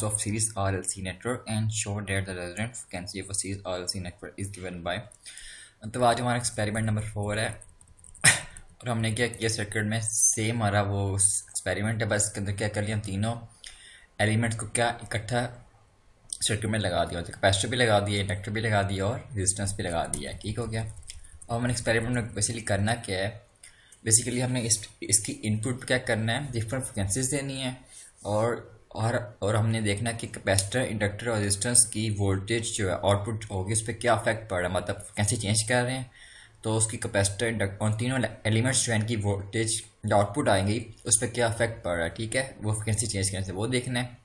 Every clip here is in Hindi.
of series RLC network and show that the resonant frequency of a series RLC network is given by। तो आज हमारा एक्सपेरिमेंट नंबर 4 है और हमने क्या किया सर्किट में सेम हमारा वो एक्सपेरिमेंट है, बस इसके अंदर क्या कर लिया हम तीनों एलिमेंट्स को क्या इकट्ठा सर्किट में लगा दिया, तो कैपेसिटर भी लगा दिया, इंडक्टर भी लगा दिया और रेजिस्टेंस भी लगा दिया। ठीक हो गया। और हमने एक्सपेरिमेंट में बेसिकली करना क्या है, बेसिकली हमने इसकी इनपुट क्या करना है, डिफरेंट फ्रिक्वेंसीज देनी है और हमने देखना कि कैपेसिटर, इंडक्टर और रेजिस्टेंस की वोल्टेज जो है आउटपुट होगी उस पर क्या इफेक्ट पड़ रहा है, मतलब कैसे चेंज कर रहे हैं। तो उसकी कैपेसिटर, इंडक्टर और तीनों एलिमेंट्स जो है इनकी वोल्टेज जो आउटपुट आएंगी उस पर क्या इफेक्ट पड़ रहा है। ठीक है, वो फ्रिक्वेंसी चेंज करने से वो देखना है।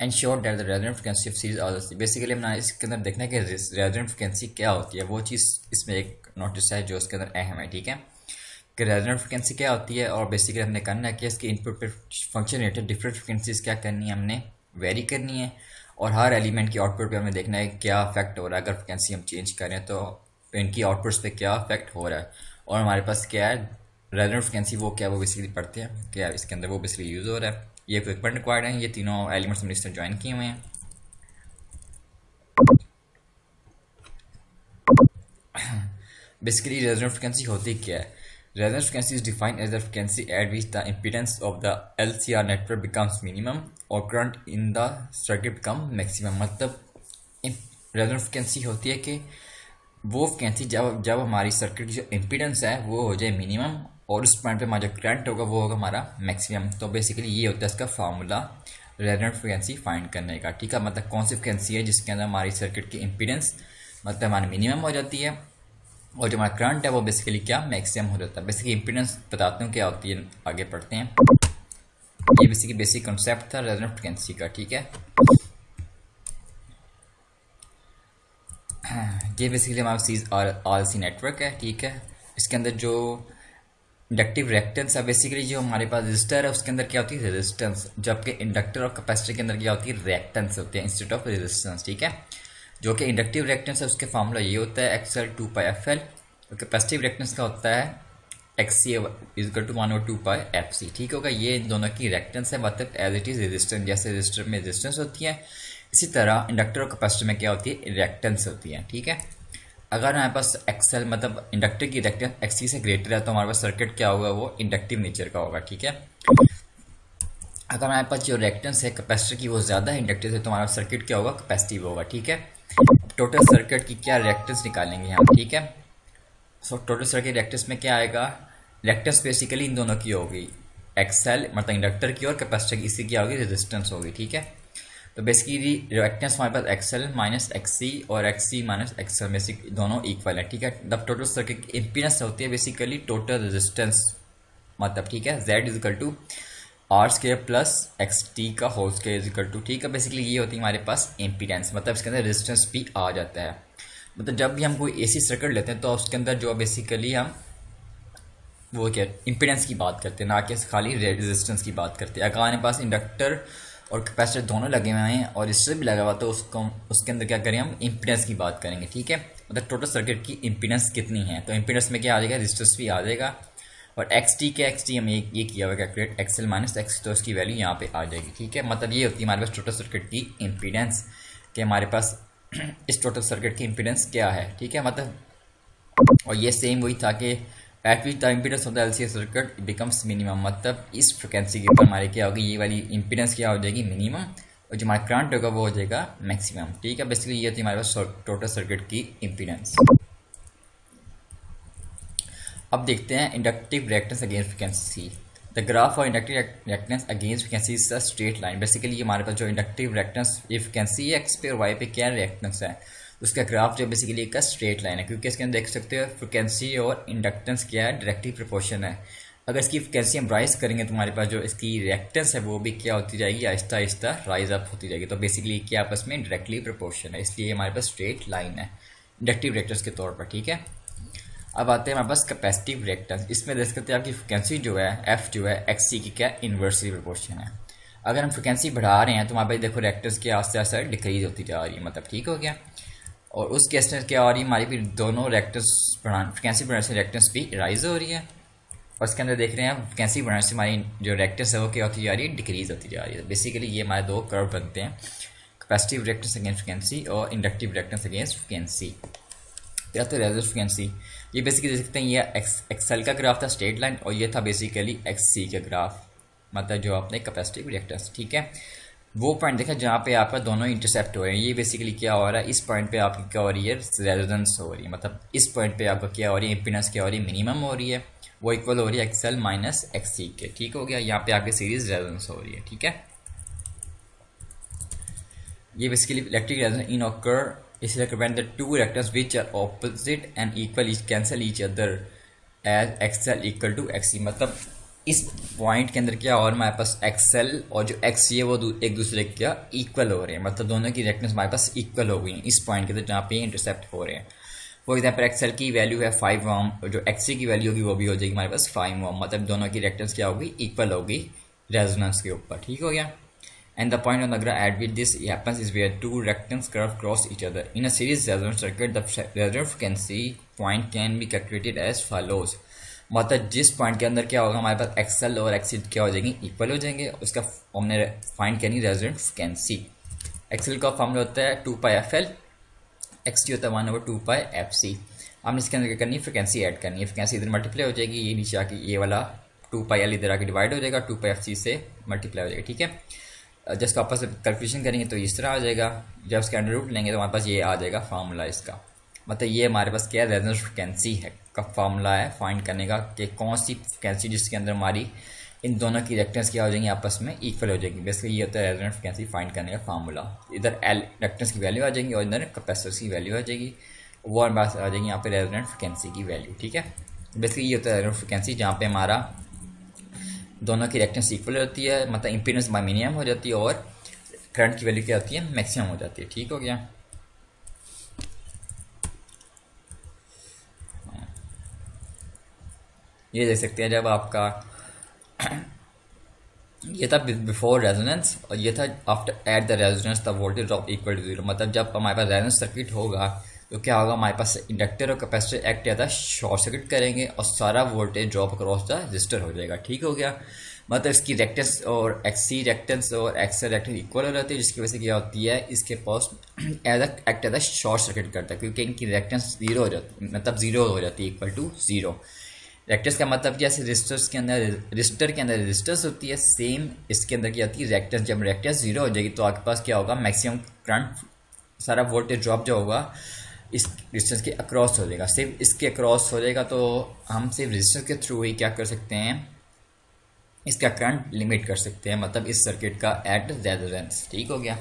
And sure that the resonant frequency of series RLC, basically हमने इसके अंदर देखना है कि रेजोनेंट फ्रिक्वेंसी क्या होती है। वो चीज़ इसमें एक नोटिस है जो इसके अंदर अहम है। ठीक है, कि रेजोनेंट फ्रिक्वेंसी क्या होती है और बेसिकली हमने करना है कि इसके इनपुट पे फंक्शन रिलेटेड डिफरेंट फ्रिक्वेंसीज क्या करनी है, हमने वेरी करनी है। और हर एलिमेंट की आउटपुट पे हमें देखना है क्या इफेक्ट हो रहा है, अगर फ्रिक्वेंसी हम चेंज करें तो इनकी आउटपुट्स पे क्या इफेक्ट हो रहा है। और हमारे पास क्या है रेजोनेंट फ्रिक्वेंसी, वो क्या वो बेसिकली पढ़ते हैं क्या इसके अंदर वो बेसिकली यूज़ हो रहा है। ये इक्विपमेंट रिक्वायर्ड है, ये तीनों एलिमेंट्स हमने इससे ज्वाइन किए हुए हैं। बेसिकली रेजोनेंट फ्रिक्वेंसी होती क्या है? Resonance frequency is defined as the frequency at which the impedance of the LCR network becomes minimum or current in the circuit become maximum। मतलब रेजोनेंट फ्रिक्वेंसी होती है कि वो फ्रिक्वेंसी जब हमारी सर्किट की जो इम्पीडेंस है वो हो जाए मिनिमम और उस पॉइंट पे हमारा जो करंट होगा वो होगा हमारा मैक्सिमम। तो बेसिकली ये होता है इसका फार्मूला रेजोनेंट फ्रिक्वेंसी फाइंड करने का। ठीक है, मतलब कौन सी फ्रिक्वेंसी है जिसके अंदर हमारी सर्किट की इम्पीडेंस मतलब हमारी मिनिमम हो जाती है और जो हमारा करंट है वो बेसिकली क्या मैक्सिमम हो जाता है। बेसिकली इंपीडेंस बताता हूँ क्या होती है, आगे पढ़ते हैं। ये बेसिकली बेसिक कॉन्सेप्ट था रेजोनेंट फ्रिक्वेंसी का। ठीक है, ये बेसिकली हमारा सीरीज RLC नेटवर्क है। ठीक है, इसके अंदर जो इंडक्टिव रिएक्टेंस है, बेसिकली जो हमारे पास रेजिस्टर है उसके अंदर क्या होती है रेजिस्टेंस, जबकि इंडक्टर और कैपेसिटर के अंदर क्या होती है रिएक्टेंस होती है इंस्टेड ऑफ रेजिस्टेंस। ठीक है, जो कि इंडक्टिव रिएक्टेंस है उसके फार्मूला ये होता है XL 2πfL और कैपेसिटिव रिएक्टेंस का होता है XC इक्वल टू 1/2πfC। ठीक होगा, ये इन दोनों की रिएक्टेंस है, मतलब एज इट इज रेजिस्टेंस, जैसे रेजिस्टर में रेजिस्टेंस होती है इसी तरह इंडक्टर और कैपेसिटर में क्या होती है रिएक्टेंस होती है। ठीक है, अगर हमारे पास XL मतलब इंडक्टर की रिएक्टेंस XC से ग्रेटर है तो हमारे पास सर्किट क्या होगा वो इंडक्टिव नेचर का होगा। ठीक है, अगर हमारे पास जो रिएक्टेंस है कैपेसिटर की वो ज़्यादा है इंडक्टर से तो हमारा सर्किट क्या होगा कैपेसिटिव होगा। ठीक है, टोटल सर्किट की क्या रिएक्टेंस निकालेंगे हम। ठीक है, सो टोटल सर्किट रिएक्टेंस में क्या आएगा, रिएक्टेंस बेसिकली इन दोनों की होगी XL मतलब इंडक्टर की और कैपेसिटर की, इसकी क्या होगी रेजिस्टेंस होगी। ठीक है, तो बेसिकली रिएक्टेंस हमारे पास XL माइनस XC और XC माइनस XL बेसिक दोनों इक्वल है। ठीक है, द टोटल सर्किट की इम्पीडेंस होती है बेसिकली टोटल रेजिस्टेंस, मतलब ठीक है Z is equal to R² plus XT का whole square is equal to. ठीक है, बेसिकली ये होती है हमारे पास इम्पीडेंस, मतलब इसके अंदर रेजिस्टेंस भी आ जाता है। मतलब जब भी हम कोई AC सर्किट लेते हैं तो उसके अंदर जो बेसिकली हम वो क्या इम्पीडेंस की बात करते हैं, ना कि खाली रेजिस्टेंस की बात करते हैं। अगर हमारे पास इंडक्टर और कैपेसिटर दोनों लगे हुए हैं और रेजिस्टर भी लगा हुआ तो उसके अंदर क्या करेंगे हम इम्पीडेंस की बात करेंगे। ठीक है, मतलब टोटल सर्किट की इम्पीडेंस कितनी है, तो इम्पीडेंस में क्या आ जाएगा रेजिस्टेंस भी आ जाएगा और XT हमने ये किया हुआ कैलकुलेट XL माइनस XC, तो इसकी वैल्यू यहाँ पे आ जाएगी। ठीक है, मतलब ये होती है हमारे पास टोटल सर्किट की इम्पीडेंस कि हमारे पास इस टोटल सर्किट की इम्पीडेंस क्या है। ठीक है, मतलब और ये सेम वही था कि eight which the impedance of the LCR circuit becomes minimum, मतलब इस फ्रिक्वेंसी के ऊपर हमारे क्या होगी ये वाली इम्पीडेंस क्या हो जाएगी मिनिमम और जो हमारा करंट होगा वो हो जाएगा मैक्सिमम। ठीक है, बेसिकली ये होती है हमारे पास टोटल सर्किट की इम्पीडेंस। अब देखते हैं inductive reactance against frequency. The graph of inductive reactance against frequency is a straight line. Basically हमारे पास जो इंडक्टिव रिएक्टेंस ये फ्रिक्वेंसी है X पे और Y पे क्या रिएक्टेंस है, उसका ग्राफ जो बेसिकली एक स्ट्रेट लाइन है, क्योंकि इसके अंदर देख सकते हो फ्रिक्वेंसी और इंडक्टेंस क्या है डायरेक्टली प्रोपोर्शन है। अगर इसकी फ्रिक्वेंसी हम राइज करेंगे तो हमारे पास जो इसकी रिएक्टेंस है वो भी क्या होती जाएगी आहिस्ता आहिस्ता राइज अप होती जाएगी। तो बेसिकली क्या आपस में डायरेक्टली प्रोपोर्शन है, इसलिए हमारे पास स्ट्रेट लाइन है इंडक्टिव रिएक्टेंस के तौर पर। ठीक है, अब आते हैं हमारे पास कैपेसिटिव रिएक्टेंस। इसमें देख सकते हैं आपकी फ्रिक्वेंसी जो है F जो है XC की क्या इन्वर्सली प्रोपोर्शन है। अगर हम फ्रिक्वेंसी बढ़ा रहे हैं तो हमारे पास देखो रिएक्टेंस की आस्ते आस्ते डिक्रीज होती जा रही है, मतलब ठीक हो गया। और उस केस में क्या हो रही है हमारी भी दोनों रिएक्टेंस बढ़ाने फ्रिक्वेंसी बढ़ाने से रिएक्टेंस भी राइज हो रही है। और इसके अंदर देख रहे हैं आप फ्रिक्वेंसी बढ़ने से हमारी जो रिएक्टेंस है वो क्या होती जा रही है, डिक्रीज होती जा रही है। बेसिकली ये हमारे दो कर्व बनते हैं, कैपेसिटिव रिएक्टेंस अगेंस्ट फ्रिक्वेंसी और इंडक्टिव रिएक्टेंस अगेंस्ट फ्रिक्वेंसी। या तो रेजोनेंस फ्रिक्वेंसी, ये बेसिकली देख सकते हैं ये एक्सएल का ग्राफ था स्ट्रेट लाइन, और ये था बेसिकली एक्ससी का ग्राफ, मतलब जो आपने कैपेसिटिव रिएक्टेंस, ठीक है। वो पॉइंट देखा जहाँ पे आपका दोनों इंटरसेप्ट हो रहे हैं, ये बेसिकली क्या हो रहा है, इस पॉइंट पे आपकी क्या हो रही है, रेजोनेंस हो रही है, मतलब इस पॉइंट पे आपका क्या हो रही है, इंपीडेंस क्या हो रही है, मिनिमम हो रही है, वो इक्वल हो रही है एक्सएल माइनस एक्ससी के, ठीक हो गया। यहाँ पे आपकी सीरीज रेजोनेंस हो रही है, ठीक है। ये basically electric resonance in occur इसलिए when the two reactants which are opposite and equal each cancel each other as XL equal to XC, मतलब इस पॉइंट के अंदर क्या और हमारे पास XL और जो XC है वो एक दूसरे के क्या इक्वल हो रहे हैं, मतलब दोनों की रिएक्टेंस हमारे पास इक्वल हो गई हैं इस पॉइंट के अंदर जहाँ पे इंटरसेप्ट हो रहे हैं। फॉर एग्जाम्पल XL की वैल्यू है 5 ओम और जो XC की वैल्यू होगी वो भी हो जाएगी हमारे पास 5 ओम, मतलब दोनों की रिएक्टेंस क्या होगी, इक्वल होगी रेजोनेंस के ऊपर, ठीक हो गया। And the point on the graph at which this happens is where two rectangles curve cross each other. In a series resonance circuit, the resonance frequency point can be calculated as follows. मतलब जिस पॉइंट के अंदर क्या होगा हमारे पास एक्सएल और एक्सी क्या हो जाएंगे, इक्वल हो जाएंगे, उसका हमने फाइंड करनी रेजोनेंस फ्रिक्वेंसी। एक्सएल का फॉर्मूला होता है 2πfl, एक्सटी होता है 1/2πfc। हमने इसके अंदर क्या करनी है, फ्रिक्वेंसी ऐड करनी है, फ्रिक्वेंसी इधर मल्टीप्लाई हो जाएगी, ये नीचे आके ये वाला 2πl इधर आके डिवाइड हो जाएगा, 2πfc से मल्टीप्लाई हो जाएगा, ठीक है। जस्ट आपस में कैलकुलेशन करेंगे तो इस तरह आ जाएगा, जब इसका अंडर रूट लेंगे तो हमारे पास ये आ जाएगा फार्मूला इसका, मतलब ये हमारे पास क्या है, रेजोनेंस फ्रिक्वेंसी है का फार्मूला है फाइंड करने का कि कौन सी फ्रिक्वेंसी जिसके अंदर हमारी इन दोनों की रिएक्टेंस क्या हो जाएंगी, आपस में इक्वल हो जाएगी। बेसिकली ये होता है रेजोनेंस फ्रिक्वेंसी फाइंड करने का फार्मूला। इधर एल रिएक्टेंस की वैल्यू आ जाएगी और इधर कैपेसिटेंस की वैल्यू आ जाएगी, वो हमारे पास आ जाएगी यहाँ पे रेजोनेंस फ्रिक्वेंसी की वैल्यू, ठीक है। बेसिकली ये होता है रेजोनेंस फ्रिक्वेंसी जहाँ पे हमारा दोनों की रिएक्टेंस इक्वल होती है, मतलब इंपीडेंस बाय मिनिमम हो जाती है और करंट की वैल्यू क्या होती है, मैक्सिमम हो जाती है, ठीक हो गया। ये देख सकते हैं जब आपका ये था बिफोर रेजोनेंस और ये था after at the resonance the voltage drop equal to 0, मतलब जब हमारे पास रेजोनेंस सर्किट होगा तो क्या होगा, हमारे पास इंडक्टर और कैपेसिटर एक्ट या शॉर्ट सर्किट करेंगे और सारा voltage drop across the register हो जाएगा, ठीक हो गया। मतलब इसकी रिएक्टेंस और एक्सी रिएक्टेंस और एक्सएल रिएक्टेंस इक्वल हो जाती है, जिसकी वजह से क्या होती है, इसके पास एक्ट एज शॉर्ट सर्किट करता है क्योंकि इनकी रिएक्टेंस जीरो हो जाती है, मतलब जीरो हो जाती है, इक्वल टू जीरो। रिएक्टेंस का मतलब जैसे रजिस्टर्स के अंदर रजिस्टर के अंदर रजिस्टर्स होती है, सेम इसके अंदर क्या होती है रिएक्टेंस। जब रिएक्टेंस जीरो हो जाएगी तो आपके पास क्या होगा, मैक्सिमम करंट सारा वोल्टेज ड्रॉप जो होगा इस रजिस्टेंस के अक्रॉस हो जाएगा, सिर्फ इसके अक्रॉस हो जाएगा। तो हम सिर्फ रजिस्टर के थ्रू ही क्या कर सकते हैं, इसका करंट लिमिट कर सकते हैं, मतलब इस सर्किट का एट रेजोनेंस, ठीक हो गया।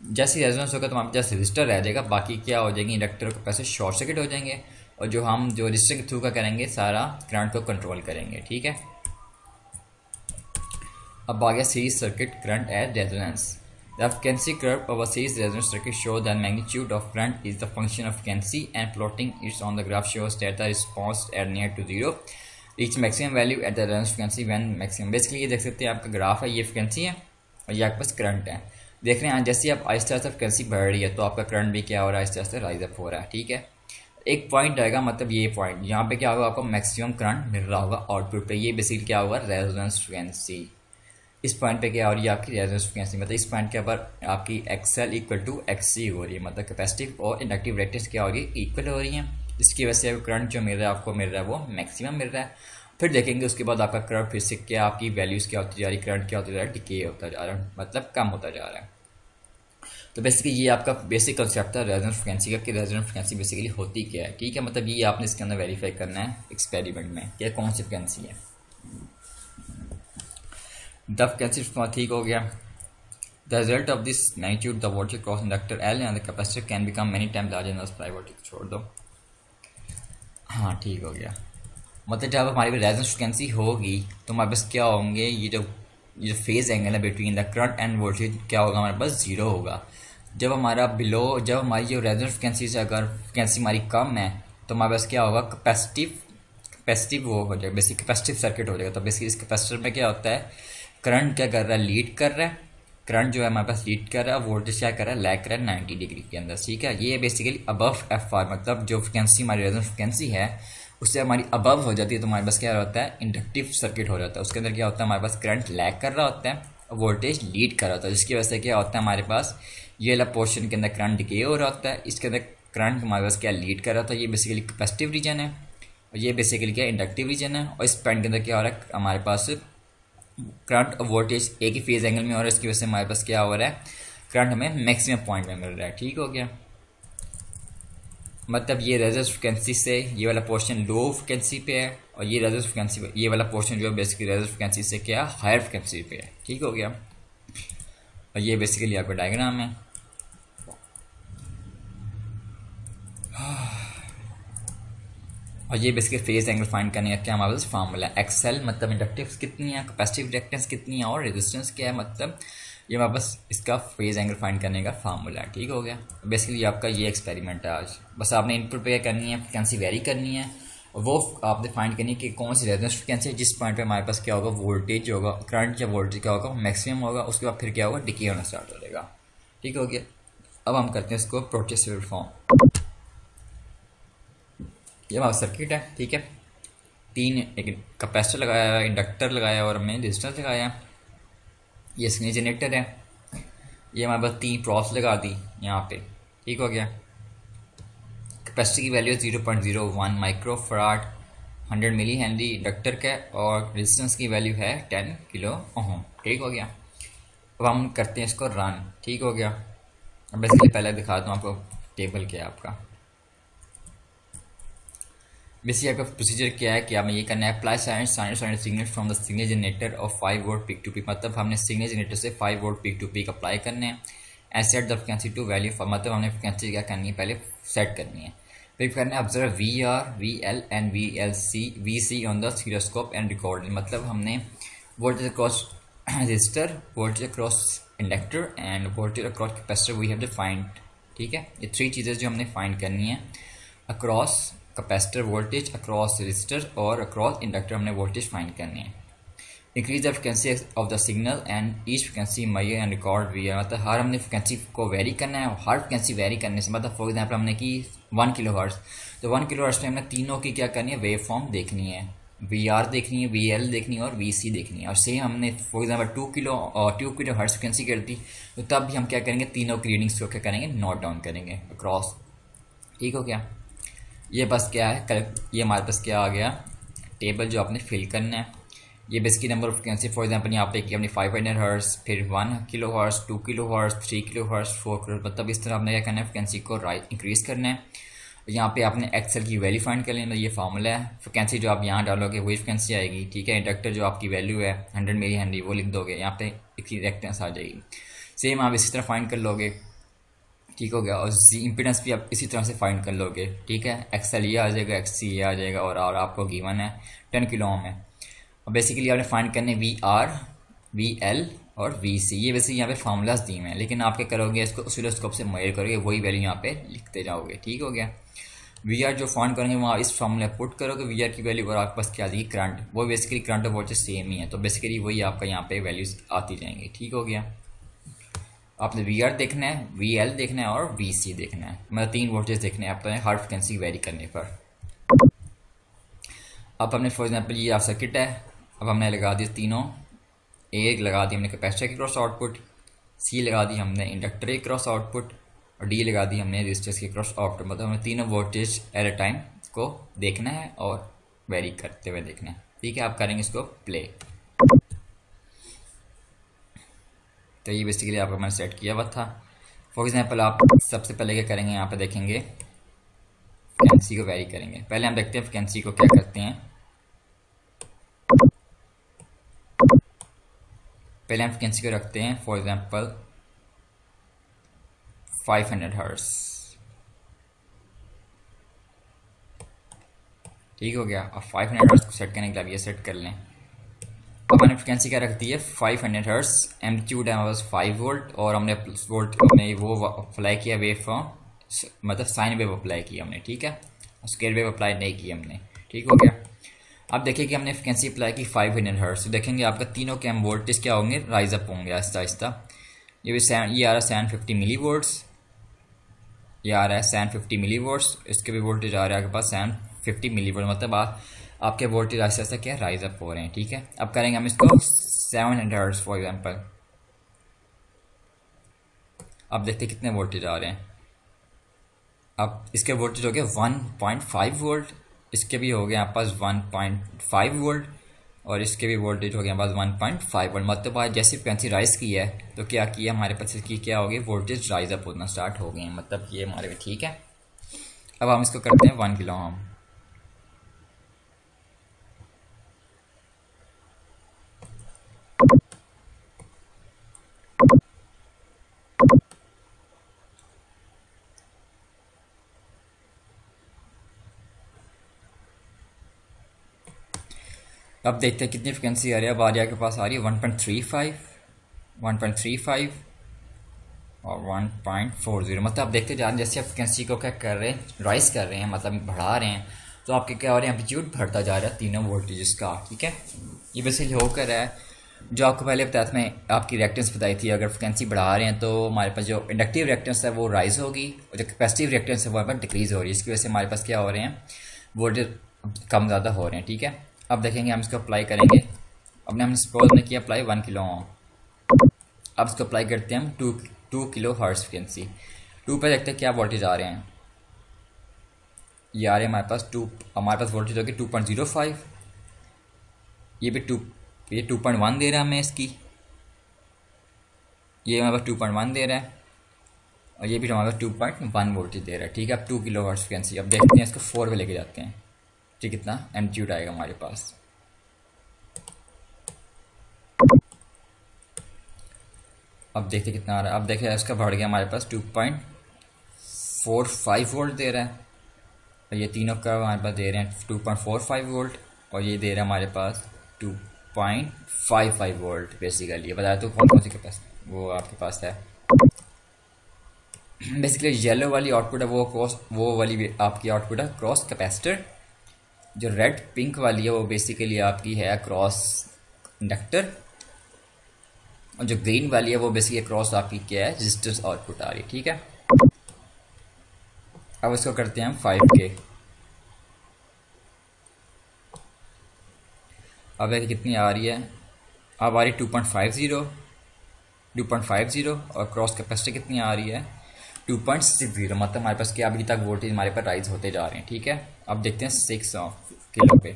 जैसे रेजोनेंस होगा तो हमारे पास रजिस्टर रह जाएगा, बाकी क्या हो जाएंगे, इंडक्टर और कैपेसिटर शॉर्ट सर्किट हो जाएंगे और जो हम जो रजिस्टर के थ्रू का करेंगे सारा करंट को कंट्रोल करेंगे, ठीक है। अब आ गया series circuit current at resonance. The frequency curve of a series resonance circuit shows that magnitude of current is the function of frequency, and plotting it on the graph shows that the response at near to zero reach maximum value at the resonance frequency when maximum। Basically ये देख सकते हैं आपका ग्राफ है, ये फ्रिक्वेंसी है और ये आपके पास करंट है। देख रहे हैं जैसे आप आहिस्ता आहिस्ता फ्रिक्वेंसी बढ़ रही है तो आपका करंट भी क्या हो रहा है, आहिस्ता आहिस्ता राइज अप हो रहा है, ठीक है। एक पॉइंट आएगा, मतलब ये पॉइंट यहाँ पे क्या होगा, आपको मैक्सिमम करंट मिल रहा होगा आउटपुट पे, ये बेसिकली क्या होगा, रेजोनेंस फ्रिक्वेंसी। इस पॉइंट पे क्या हो रही है आपकी रेजोनेंस फ्रिक्वेंसी, मतलब इस पॉइंट के ऊपर आपकी एक्सएल इक्वल टू एक्ससी हो रही है, मतलब कैपेसिटिव और इंडक्टिव रिएक्टेंस क्या हो रही है, इक्वल हो रही है। इसकी वजह से करंट जो मिल रहा है आपको मिल रहा है वो मैक्सिमम मिल रहा है। फिर देखेंगे उसके बाद आपका करंट फिर से क्या आपकी वैल्यूज क्या होती जा रही है, करंट क्या होता जा रहा है, डिके होता जा रहा है, मतलब कम होता जा रहा है। तो बेसिकली ये आपका बेसिक कंसेप्ट था रेजोनेंस फ्रिक्वेंसी का कि रेजोनेंस फ्रिक्वेंसी बेसिकली होती क्या है, ठीक है। मतलब ये आपने इसके अंदर वेरीफाई करना है एक्सपेरिमेंट में क्या कौन सी फ्रिक्वेंसी है। द फ्रिक्वेंसी ठीक हो गया। The result of this magnitude the voltage cross inductor L and the capacitor can become many time larger than the supply voltage, छोड़ दो। हाँ ठीक हो गया, मतलब जब हमारी रेजोनेंस फ्रिक्वेंसी होगी तो हमारे पास क्या होंगे, ये जो फेज एंगल है between the current end voltage क्या होगा, हमारे पास जीरो होगा। जब हमारा जब हमारी जो रेजोनेंस फ्रिक्वेंसी से अगर फ्रिक्वेंसी हमारी कम है तो हमारे पास क्या होगा, कैपेसिटिव वो हो जाएगा, बेसिक कैपेसिटिव सर्किट हो जाएगा। तो बेसिकली इस कैपेसिटर में क्या होता है, करंट क्या कर रहा है, लीड कर रहा है, करंट जो है हमारे पास लीड कर रहा है, वोल्टेज क्या कर रहा है, लैग कर रहा है 90 डिग्री के अंदर, ठीक है। ये बेसिकली अबव एफ आर, मतलब जो फ्रिक्वेंसी हमारी रेजोनेंस फ्रिक्वेंसी है उससे हमारी अबव हो जाती है तो हमारे पास क्या होता है, इंडक्टिव सर्किट हो जाता है। उसके अंदर क्या होता है, हमारे पास करंट लैग कर रहा होता है और वोल्टेज लीड कर रहा होता है, जिसकी वजह से क्या होता है, हमारे पास ये वाला पोर्शन के अंदर करंट डिके हो रहा होता है, इसके अंदर करंट हमारे पास क्या लीड कर रहा होता है। ये बेसिकली कैपेसिटिव रीजन है और ये बेसिकली क्या इंडक्टिव रीजन है। और इस पॉइंट के अंदर क्या हो रहा है, हमारे पास करंट और वोल्टेज एक ही फेज एंगल में हो रहा है, इसकी वजह से हमारे पास क्या हो रहा है, करंट हमें मैक्सिमम पॉइंट में मिल रहा है। ठीक हो गया, मतलब ये रेजोनेंस फ्रिक्वेंसी से ये वाला पोर्शन लो फ्रिक्वेंसी पे है और ये रेजोनेंस फ्रिक्वेंसी ये वाला पोर्शन जो है बेसिकली रेजोनेंस फ्रिक्वेंसी से क्या हायर फ्रिक्वेंसी पे है। ठीक हो गया, और ये बेसिकली आपका डायग्राम है। और ये बेसिकली फेज एंगल फाइंड करने का क्या हमारे पास फार्मूला है, एक्सएल मतलब इंडक्टिव कितनी है, कैपेसिटिव रिएक्टेंस कितनी है और रेजिस्टेंस क्या है, मतलब ये हमारे पास इसका फेज एंगल फाइंड करने का फार्मूला है। ठीक हो गया, बेसिकली आपका ये एक्सपेरिमेंट है आज। बस आपने इनपुट पे करनी है, फ्रिक्वेंसी वेरी करनी है और वो आपने फाइंड करनी है कि कौन सी रेजोनेंस फ्रिक्वेंसी है, जिस पॉइंट पे हमारे पास क्या होगा, वोल्टेज होगा, करंट या वोल्टेज क्या होगा मैक्सिमम होगा, उसके बाद फिर क्या होगा, डिके होना स्टार्ट हो जाएगा। ठीक हो गया, अब हम करते हैं इसको प्रोटेसिव फॉर्म। ये हमारा सर्किट है, ठीक है, तीन एक कैपेसिटर लगाया है, इंडक्टर लगाया और हमने रेजिस्टेंस लगाया। ये सिग्नल जनरेटर है, ये हमारे पास 3 क्रॉस लगा दी यहाँ पे। ठीक हो गया, कैपेसिटी की value 0.01 micro farad, 100 milli henry inductor का, और रेजिस्टेंस की वैल्यू है 10 किलो ओम। ठीक हो गया, अब हम करते हैं इसको रन। ठीक हो गया, अब बेसिकली पहले दिखाता हूँ आपको टेबल क्या है आपका। बेसिकली आपका प्रोसीजर क्या है कि हमें ये करना है, apply sinusoidal signal from the signal generator of 5 volt peak to peak, मतलब हमने सिग्नल जनरेटर से 5 volt peak to peak apply करने हैं and set the frequency to value, मतलब हमने फ्रिक्वेंसी क्या करनी है, पहले सेट करनी है। फिर करना है observe VR, VL and VC on the oscilloscope and record, मतलब हमने voltage across resistor, voltage across inductor and voltage across capacitor we have to find. ठीक है, ये 3 चीज़ें जो हमने फाइंड करनी है, across capacitor voltage, across resistor और अक्रॉस इंडक्टर हमने वोल्टेज फाइंड करनी है। Increase the frequency of the signal and each frequency measure and record V, मतलब हर हमने फ्रिक्वेंसी को वेरी करना है। हर फ्रिक्वेंसी वेरी करने से मतलब फॉर एग्जांपल हमने की 1 किलो हर्ट्ज, तो 1 किलो हर्ट्ज में हमने तीनों की क्या करनी है, वेव फॉर्म देखनी है, VR देखनी है, VL देखनी है और VC देखनी है। और सेम हमने for example 2 kilo hertz frequency कर दी, तो तब भी हम क्या करेंगे, तीनों की रीडिंग्स को क्या करेंगे, नोट डाउन करेंगे अक्रॉस। ठीक हो गया, ये बस क्या है, ये हमारे पास क्या आ गया, टेबल जो आपने फिल करना है। ये basically number of frequency for example यहाँ पे कि हमने 500 हर्ट्ज, फिर 1 kilo hertz, 2 kilo hertz, 3 kilo hertz, 4 kilo, मतलब इस तरह आपने क्या करना है, फ्रिक्वेंसी को इंक्रीज करना है। यहाँ पे आपने एक्सेल की वैल्यू फाइंड कर लेना, ये फार्मूला है। फ्रिक्वेंसी जो आप यहाँ डालोगे वही फ्रिक्वेंसी आएगी। ठीक है, इंडक्टर जो आपकी वैल्यू है 100 मिली हेनरी वो लिख दोगे, यहाँ पे इसकी रिएक्टेंस आ जाएगी। सेम आप इसी तरह फाइंड कर लोगे। ठीक हो गया, और इम्पीडेंस भी आप इसी तरह से फाइंड कर लोगे। ठीक है, एक्सएल ये आ जाएगा, XC ये आ जाएगा और आपको गिवन है 10 किलो ओम है। और बेसिकली आपने फाइंड करने VR, VL और VC, ये वैसे यहाँ पे फार्मूलाज दिए हैं, लेकिन आप क्या करोगे, इसको ऑसिलोस्कोप से मेजर करोगे, वही वैल्यू यहाँ पे लिखते जाओगे। ठीक हो गया, VR जो फाइंड करेंगे वहाँ इस फार्मूला पुट करोगे, VR की वैल्यू और आपके पास क्या आ जाएगी, करंट, वो बेसिकली करंट और वोल्टेज सेम ही है, तो बेसिकली वही आपका यहाँ पे वैल्यूज आती जाएंगी। ठीक हो गया, आपने VR देखना है, VL देखना है और VC देखना है, मतलब 3 वोल्टेज देखने हैं आपने हर फ्रिक्वेंसी वेरी करने पर। अब हमने फॉर एग्जांपल ये आप सर्किट है, अब हमने लगा दिए तीनों, A लगा दी हमने कैपेसिटर के क्रॉस आउटपुट, C लगा दी हमने इंडक्टर के क्रॉस आउटपुट और D लगा दी हमने रेजिस्टर के क्रॉस आउटपुट, मतलब हमें तीनों वोल्टेज एट अ टाइम को देखना है और वेरी करते हुए देखना है। ठीक है, आप करेंगे इसको प्ले। तो ये बेसिकली आपका मैंने सेट किया हुआ था। फॉर एग्जांपल आप सबसे पहले क्या करेंगे, यहाँ पे देखेंगे फ्रिक्वेंसी को वेरी करेंगे। पहले हम देखते हैं फ्रिक्वेंसी को क्या करते हैं। पहले हम फ्रिक्वेंसी को रखते हैं फॉर एग्जांपल 500 हर्ट्ज। ठीक हो गया, अब 500 हर्ट्ज को सेट करने के लिए ये सेट कर लें। अब मैंने फ्रिक्वेंसी क्या रख दी है 500 हर्ट्ज, एम्पलीट्यूड है हमारे पास 5 वोल्ट और हमने वोल्ट हमने वो अप्लाई किया वेव फॉर्म, मतलब साइन वेव अप्लाई किया हमने। ठीक है, स्क्वायर वेव अप्लाई नहीं की हमने। ठीक हो गया, अब देखिए कि हमने फ्रिक्वेंसी अप्लाई की 500 हर्ट्ज, तो देखेंगे आपका तीनों के हम वोल्टेज क्या होंगे, राइज अप होंगे आहिस्ता आहिस्ता। ये आ रहा है 750 मिली वोल्ट्स, ये आ रहा है 750 मिली वोल्ट्स, इसके भी वोल्टेज आ रहा है आपके पास मिली वोल्ट, मतलब आपके वोल्टेज ऐसे ऐसे क्या राइज अप हो रहे हैं, ठीक है। अब करेंगे हम इसको 700 हर्ट्ज फॉर एग्जांपल। अब देखते हैं कितने वोल्टेज आ रहे हैं। अब इसके वोल्टेज हो गए 1.5 वोल्ट, इसके भी हो गए आपके पास 1.5 वोल्ट, और इसके भी वोल्टेज हो गया हमारे पास 1.5 वोल्ट। मतलब आज जैसे फ्रीक्वेंसी राइज की है तो क्या किया हमारे पास इसकी क्या हो गई, वोल्टेज राइज अप होना स्टार्ट हो गए हैं, मतलब ये हमारे में ठीक है। अब हम इसको करते हैं 1 किलो ओम। अब देखते हैं कितनी फ्रिक्वेंसी आ रही है। अब आर्या के पास आ रही है 1.35, 1.35 और 1.40। मतलब आप देखते जा रहे हैं जैसे आप फ्रिक्वेंसी को क्या कर रहे हैं, राइज कर रहे हैं, मतलब बढ़ा रहे हैं, तो आपके क्या हो रहे हैं, एम्पलीट्यूड बढ़ता जा रहा है तीनों वोल्टेजेस का, ठीक है। ये बेसिकली होकर है जो आपको पहले बताया था, मैं आपकी रिएक्टेंस बताई थी। अगर फ्रिक्वेंसी बढ़ा रहे हैं तो हमारे पास जो इंडक्टिव रिएक्टेंस है वो राइज होगी, और जो कैपेसिटिव रिएक्टेंस है वो हमारे पास डिक्रीज हो रही है। इसकी वजह से हमारे पास क्या हो रहे हैं, वोल्टेज कम ज़्यादा हो रहे हैं, ठीक है। अब देखेंगे हम इसको अप्लाई करेंगे। हमने सपोज में किया अप्लाई 1 किलो ओम। अब इसको अप्लाई करते हैं हम 2 किलो हर्ट्ज फ्रिक्वेंसी। 2 पे देखते हैं क्या वोल्टेज आ रहे हैं। ये आ रहे हैं हमारे पास हमारे पास वोल्टेज होगी 2.05। ये भी 2.1 दे रहा है हमें इसकी, ये हमारे पास 2.1 दे रहा है, और ये भी हमारे पास 2.1 वोल्टेज दे रहा है, ठीक है। अब 2 किलो हर्ट्ज फ्रिक्वेंसी। अब देखते हैं इसको 4 पे लेके जाते हैं, ठीक, कितना एम्पलीट्यूड आएगा हमारे पास। अब देखते कितना आ रहा है। अब देखिए इसका बढ़ गया हमारे पास 2.45 वोल्ट दे रहा है, और ये तीनों का हमारे पास दे रहे हैं 2.45 वोल्ट, और ये दे रहा है हमारे पास 2.55 वोल्ट। बेसिकली ये बताया तो कौन सी के पास वो आपके पास है। बेसिकली येलो वाली आउटपुट है वो वाली आपकी आउटपुट है क्रॉस कैपेसिटर। जो रेड पिंक वाली है वो बेसिकली आपकी है क्रॉस इंडक्टर, और जो ग्रीन वाली है वो बेसिकली क्रॉस आपकी क्या है, रेजिस्टेंस आउटपुट आ रही है, ठीक है। अब इसको करते हैं हम 5K। अब देखिए कितनी आ रही है। अब आ रही 2.50 और क्रॉस कैपेसिटी कितनी आ रही है 2.60। मतलब हमारे पास क्या अभी तक वोल्टेज हमारे पास राइज होते जा रहे हैं, ठीक है। अब देखते हैं 6 किलो पे।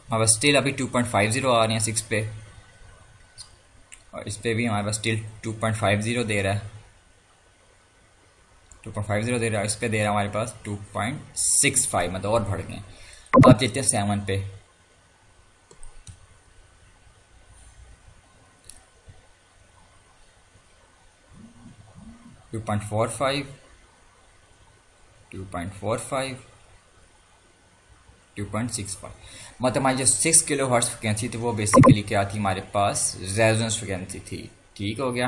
अब स्टिल अभी 2.50 आ रहे हैं 6 पे, और इस पे भी हमारे पास स्टिल 2.50 दे रहा है, 2.50 दे रहा है। इस पे दे रहा है हमारे पास 2.65, मतलब और बढ़ गए। अब देखते हैं 7 पे। टू पॉइंट फोर फाइव 2.65 मतलब हमारी जो 6 किलो हर्ट्ज फ्रिक्वेंसी थी वो बेसिकली क्या थी हमारे पास, रेजोनेंस फ्रिक्वेंसी थी, ठीक हो गया।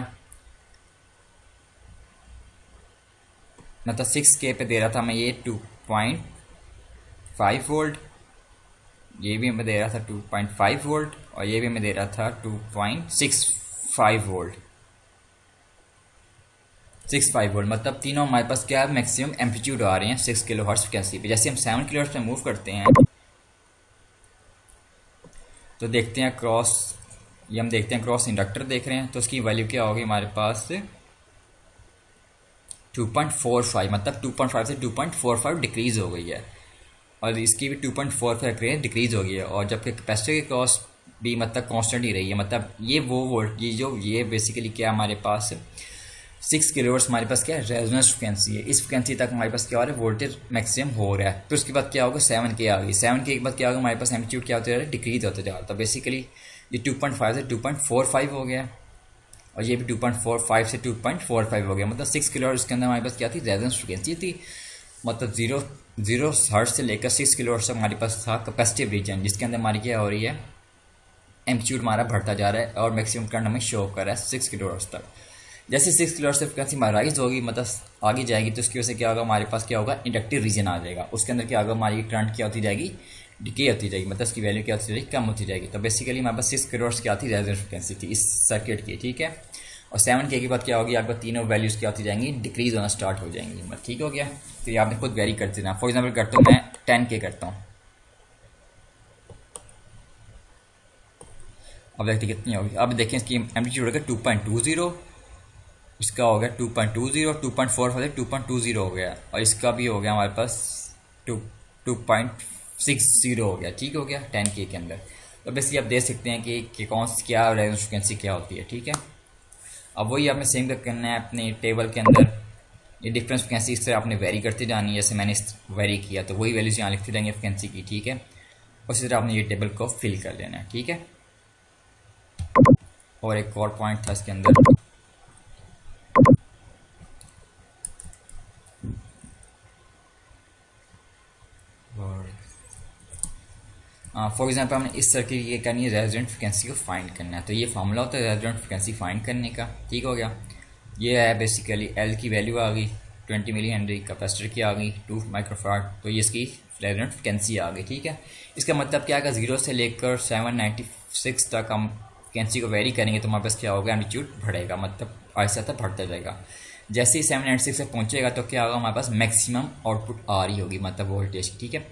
मतलब 6K पे दे रहा था मैं ये 2.5 वोल्ट, ये भी हमें दे रहा था 2.5 वोल्ट, और ये भी हमें दे रहा था 2.65 वोल्ट, 65 वोल्ट। मतलब तीनों हमारे पास क्या मैक्सिमम एम्पलीट्यूड आ रहे हैं 6 किलो हर्ट्ज फ्रिक्वेंसी पे। जैसे हम 7 किलो हर्ट्ज पे मूव करते हैं तो देखते हैं क्रॉस, ये हम देखते हैं क्रॉस इंडक्टर देख रहे हैं, तो उसकी वैल्यू क्या होगी हमारे पास 2.45। मतलब 2.5 से 2.45 डिक्रीज हो गई है, और इसकी भी 2.45 डिक्रीज हो गई है। और जबकि कैपेसिटर की क्रॉस भी मतलब कांस्टेंट ही रही है। मतलब ये वो वोल्ट ये बेसिकली क्या हमारे पास 6 किलोहर्ट्ज हमारे पास क्या है रेजोनेंस फ्रिक्वेंसी है। इस फ्रिक्वेंसी तक हमारे पास क्या हो रहा है वोल्टेज मैक्सिमम हो रहा है। फिर उसके बाद क्या होगा 7K आ गई, 7K के बाद क्या होगा हमारे पास एम्पलीट्यूड क्या होता जा रहा है डिक्रीज होता जा रहा है। तो बेसिकली ये 2.5 से 2.45 हो गया, और ये भी 2.45 से 2.45 हो गया। मतलब 6 किलोहर्ट्ज के अंदर हमारे पास क्या थी रेजोनेंस फ्रिक्वेंसी थी। मतलब 0 हर्ट्ज से लेकर 6 किलोहर्ट्ज तक हमारे पास था कैपेसिटिव रीजन, जिसके अंदर हमारी क्या हो रही है एम्पलीट्यूड हमारा बढ़ता जा रहा है, और मैक्सिमम करंट हमें शो कर रहा है 6 किलोहर्ट्ज तक। जैसे 6 किलोहर्ट्ज से फ्रिक्वेंसी राइज होगी मतलब आगे जाएगी, तो उसकी वजह से क्या होगा हमारे पास क्या होगा इंडक्टिव रीजन आ जाएगा। उसके अंदर क्या होगा हमारी करंट क्या होती जाएगी डिके होती जाएगी, मतलब इसकी वैल्यू क्या होती जाएगी कम होती जाएगी। तो बेसिकली हमारे पास 6 किलोहर्ट्ज क्या थी रेजोनेंस फ्रिक्वेंसी थी इस सर्किट की, ठीक है। और 7K के बाद क्या होगी, आपको तीनों वैल्यूज़ क्या होती जाएंगी, डिक्रीज होना स्टार्ट हो जाएंगी। मतलब ठीक हो गया। तो ये आपने खुद वेरी कर देना। फॉर एग्जाम्पल करता हूँ मैं 10K करता हूँ, अब देखते कितनी होगी। अब देखें इसकी एम्पलीट्यूड होगा 2.20, इसका हो गया 2.20, 2.4 वाले 2.20 हो गया, और इसका भी हो गया हमारे पास 2.60 हो गया। ठीक हो गया 10K के अंदर। तो बेसिकली आप देख सकते हैं कि कौन सी क्या रेजोनेंस फ्रिक्वेंसी क्या होती है। ठीक है, अब वही आपने सेम करना है अपने टेबल के अंदर। ये डिफरेंस फ्रिक्वेंसी इस तरह आपने वेरी करते जानी है, जैसे मैंने वेरी किया तो वही वैल्यूज यहाँ लिखते जाएंगे फ्रिक्वेंसी की। ठीक है, उसी तरह आपने ये टेबल को फिल कर लेना है। ठीक है, और एक और पॉइंट था इसके अंदर, फॉर एग्जाम्पल हमने इस सर्किट की करनी है, रेजिडेंट फ्रिक्वेंसी को फाइंड करना है। तो ये फार्मूला होता है रेजिडेंट फ्रिक्वेंसी फाइंड करने का। ठीक हो गया, ये है बेसिकली एल की वैल्यू आ गई 20 मिली हेनरी, कैपेसिटर की आ गई 2 माइक्रोफार्ड, तो ये इसकी रेजिडेंट फ्रिक्वेंसी आ गई। ठीक है, इसका मतलब क्या है, 0 से लेकर 796 तक हम फ्रिक्वेंसी को वेरी करेंगे तो हमारे पास क्या होगा, एम्पलीट्यूड बढ़ेगा, मतलब ऐसा तक बढ़ता जाएगा। जैसे ही 796 से पहुंचेगा तो क्या होगा, हमारे पास मैक्सिमम आउटपुट आ रही होगी, मतलब वोल्टेज। ठीक है,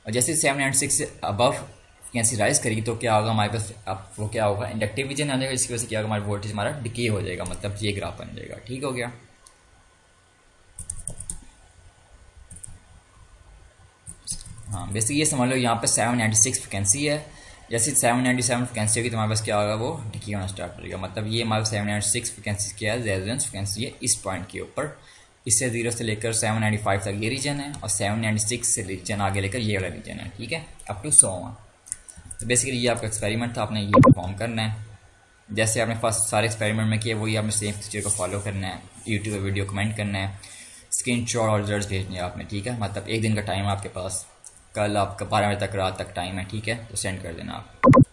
और जैसे 796 से अबव फ्रिक्वेंसी राइज करेगी तो क्या होगा हमारे पास, अब वो क्या होगा, इंडक्टिव रीजन आ जाएगा, इसकी वजह से क्या होगा, हमारा वोल्टेज हमारा डिके हो जाएगा, मतलब ये ग्राफ बन जाएगा। ठीक हो गया, हाँ बेसिक ये समझ लो यहाँ पे 796 फ्रिक्वेंसी है, जैसे 797 फ्रिक्वेंसी होगी तो हमारे पास क्या होगा, वो डिके होना स्टार्ट करेगा। मतलब ये हमारा 796 फ्रिक्वेंसी क्या है, रेजोनेंस फ्रिक्वेंसी है इस पॉइंट के ऊपर। इससे 0 से लेकर 795 तक ये रीजन है, और 796 से रीजन आगे लेकर ये वाला रीजन है। ठीक है, अप टू 100। तो बेसिकली ये आपका एक्सपेरिमेंट था, आपने ये परफॉर्म करना है जैसे आपने फर्स्ट सारे एक्सपेरिमेंट में किया, वही आपने सेम प्रोसीजर को फॉलो करना है। यूट्यूब पर वीडियो कमेंट करना है, स्क्रीनशॉट और रिजल्ट्स भेजने हैं आपने। ठीक है, मतलब एक दिन का टाइम है आपके पास, कल आपका 12 बजे तक रात तक टाइम है। ठीक है, तो सेंड कर देना आप।